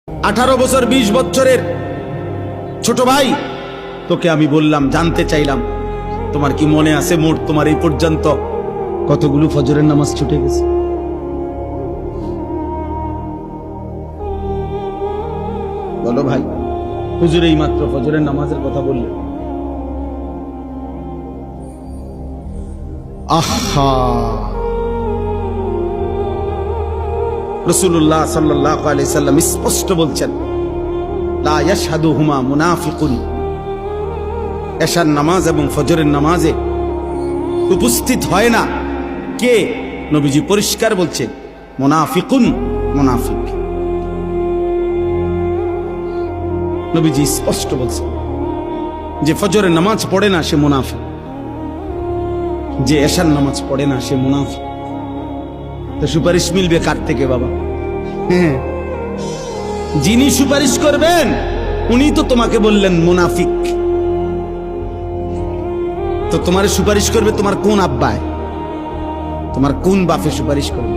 18 বছর 20 বছরের ছোট ভাই, তোকে আমি বললাম, জানতে চাইলাম তোমার কি মনে আছে মোট তোমার এই পর্যন্ত কতগুলো ফজরের নামাজ ছুটে গেছে? বলো ভাই। হুজুর এই মাত্র ফজরের নামাজের কথা বললেন। আহা, রাসূলুল্লাহ সাল্লাল্লাহু আলাইহি সাল্লাম স্পষ্ট বলছেন, লা ইয়াশহাদুহুমা মুনাফিকুন। এশার নামাজ এবং ফজরের নামাজে উপস্থিত হয় না কে? নবীজি পরিষ্কার বলছেন, মুনাফিকুন, মুনাফিক। নবীজি স্পষ্ট বলছেন যে ফজরের নামাজ পড়ে না সে মুনাফিক, যে এশার নামাজ পড়ে না সে মুনাফিক। তো সুপারিশ মিলবে কার থেকে বাবা? হ্যাঁ, যিনি সুপারিশ করবেন উনি তো তোমাকে বললেন মুনাফিক। তো তোমার সুপারিশ করবে তোমার কোন আব্বায়, তোমার কোন বাপে সুপারিশ করবে?